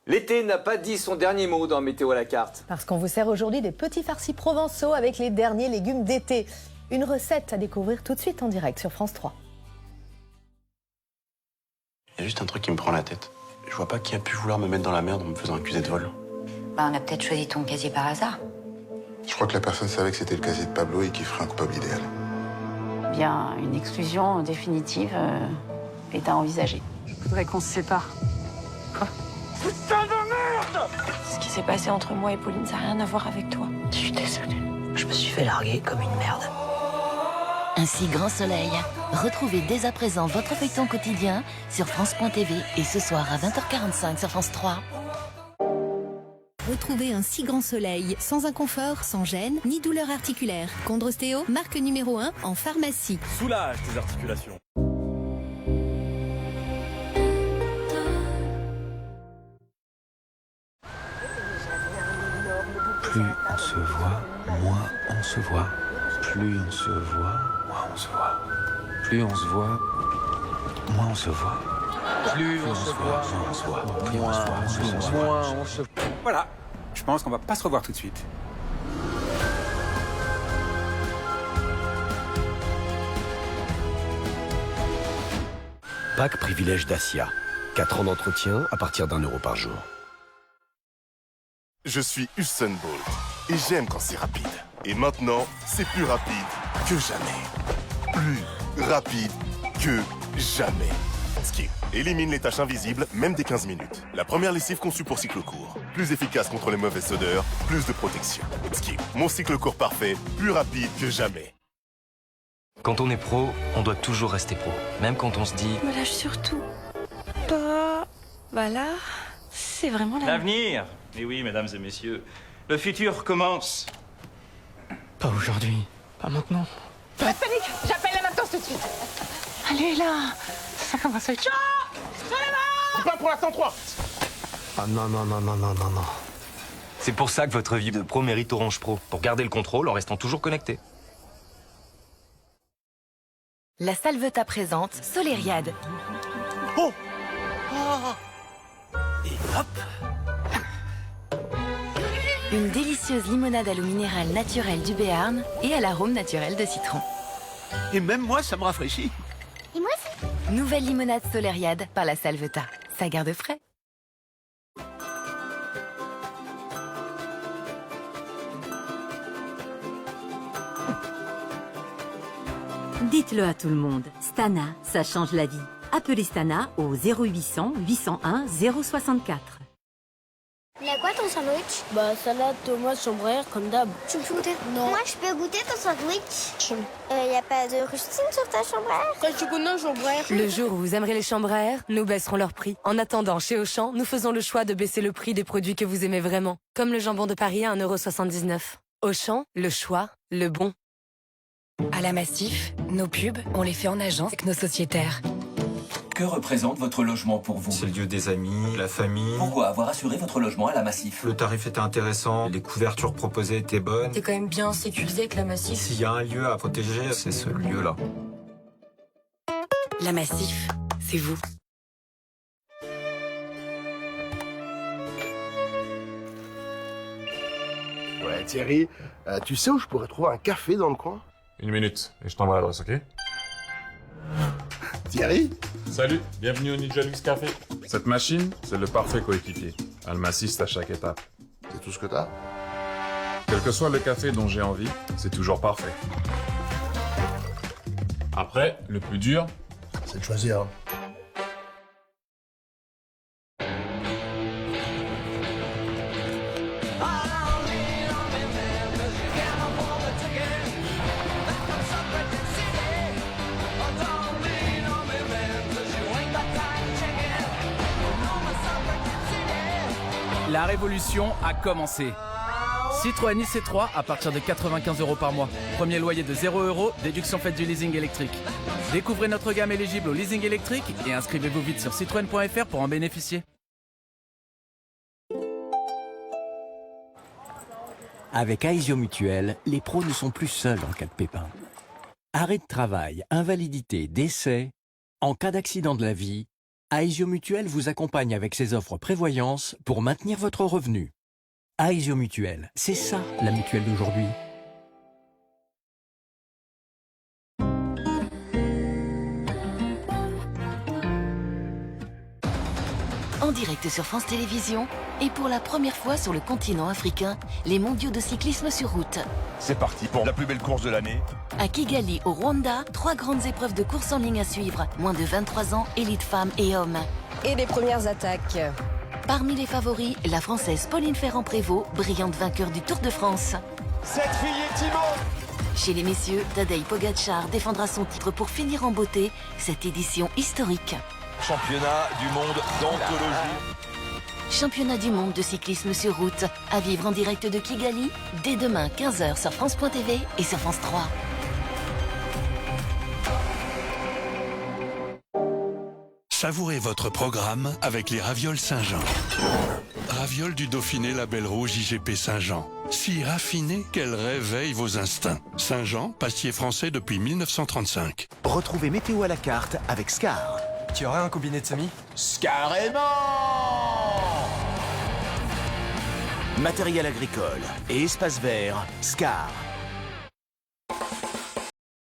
L'été n'a pas dit son dernier mot dans Météo à la carte. Parce qu'on vous sert aujourd'hui des petits farcis provençaux avec les derniers légumes d'été. Une recette à découvrir tout de suite en direct sur France 3. Il y a juste un truc qui me prend la tête. Je vois pas qui a pu vouloir me mettre dans la merde en me faisant accuser de vol. Bah, on a peut-être choisi ton casier par hasard. Je crois que la personne savait que c'était le casier de Pablo et qu'il ferait un coupable idéal. Bien, une exclusion définitive est à envisager. Je voudrais qu'on se sépare. Quoi? Putain de merde! Ce qui s'est passé entre moi et Pauline, ça n'a rien à voir avec toi. Je suis désolée. Je me suis fait larguer comme une merde. Un si grand soleil. Retrouvez dès à présent votre feuilleton quotidien sur France.tv et ce soir à 20h45 sur France 3. Retrouvez un si grand soleil, sans inconfort, sans gêne, ni douleur articulaire. Condrostéo, marque numéro 1 en pharmacie. Soulage tes articulations. Plus on se voit, moins on se voit. Plus on se voit, moins on se voit. Plus on se voit, moins on se voit. Plus on se voit, moins on se voit. Plus moins on se voit. Voilà, je pense qu'on va pas se revoir tout de suite. Pack privilège Dacia. 4 ans d'entretien à partir d'€1 par jour. Je suis Usain Bolt et j'aime quand c'est rapide. Et maintenant, c'est plus rapide que jamais. Plus rapide que jamais. Skip élimine les taches invisibles, même des 15 minutes. La première lessive conçue pour cycle court. Plus efficace contre les mauvaises odeurs, plus de protection. Skip, mon cycle court parfait, plus rapide que jamais. Quand on est pro, on doit toujours rester pro. Même quand on se dit... Me lâche surtout pas. Voilà, c'est vraiment L'avenir. Et oui, mesdames et messieurs, le futur commence. Pas aujourd'hui. Pas maintenant. Pas de panique, j'appelle la maintenance tout de suite. Allez là, ça commence à être chaud. C'est pas pour la 103. Ah non, non, non, non, non, non, non. C'est pour ça que votre vie de pro mérite Orange Pro. Pour garder le contrôle en restant toujours connecté. La Salvetat présente Solériade. Oh Et hop. Une délicieuse limonade à l'eau minérale naturelle du Béarn et à l'arôme naturel de citron. Et même moi, ça me rafraîchit. Et moi aussi. Nouvelle limonade Solériade par la Salvetat. Ça garde frais. Dites-le à tout le monde, Stana, ça change la vie. Appelez Stana au 0800 801 064. Il a quoi ton sandwich? Bah salade, tomate, chambrère, comme d'hab. Tu me fais goûter? Non. Moi je peux goûter ton sandwich? Y a pas de rustine sur ta chambrère? Quand tu connais chambrère. Le jour où vous aimerez les chambrères, nous baisserons leur prix. En attendant, chez Auchan, nous faisons le choix de baisser le prix des produits que vous aimez vraiment. Comme le jambon de Paris à 1,79 €. Auchan, le choix, le bon. À la Massif, nos pubs, on les fait en agence avec nos sociétaires. Que représente votre logement pour vous? C'est le lieu des amis, la famille. Pourquoi avoir assuré votre logement à la Massif? Le tarif était intéressant, les couvertures proposées étaient bonnes. T'es quand même bien sécurisé avec la Massif. S'il y a un lieu à protéger, c'est ce lieu-là. La Massif, c'est vous. Ouais, Thierry, tu sais où je pourrais trouver un café dans le coin? 1 minute, et je t'envoie l'adresse, ok? Thierry? Salut, bienvenue au Ninja Luxe Café. Cette machine, c'est le parfait coéquipier. Elle m'assiste à chaque étape. C'est tout ce que t'as? Quel que soit le café dont j'ai envie, c'est toujours parfait. Après, le plus dur, c'est de choisir. La révolution a commencé. Citroën IC3 à partir de 95 € par mois. Premier loyer de 0 €, déduction faite du leasing électrique. Découvrez notre gamme éligible au leasing électrique et inscrivez-vous vite sur citroën.fr pour en bénéficier. Avec Aesio Mutuel, les pros ne sont plus seuls en cas de pépin. Arrêt de travail, invalidité, décès. En cas d'accident de la vie, Aesio Mutuel vous accompagne avec ses offres prévoyance pour maintenir votre revenu. Aesio Mutuel, c'est ça la mutuelle d'aujourd'hui. En direct sur France Télévisions et pour la première fois sur le continent africain, les mondiaux de cyclisme sur route. C'est parti pour la plus belle course de l'année. À Kigali, au Rwanda, 3 grandes épreuves de course en ligne à suivre. Moins de 23 ans, élite femmes et hommes. Et les premières attaques. Parmi les favoris, la Française Pauline Ferrand-Prévot, brillante vainqueur du Tour de France. Cette fille est immense. Chez les messieurs, Tadej Pogacar défendra son titre pour finir en beauté cette édition historique. Championnat du monde d'anthologie. Championnat du monde de cyclisme sur route, à vivre en direct de Kigali, dès demain 15h sur France.tv et sur France 3. Savourez votre programme avec les ravioles Saint-Jean. Ravioles du Dauphiné Label Rouge IGP Saint-Jean. Si raffiné qu'elle réveille vos instincts. Saint-Jean, pastier français depuis 1935. Retrouvez Météo à la carte avec Scar. Tu aurais un combiné de semis? Carrément! Matériel agricole et espace vert, Scar.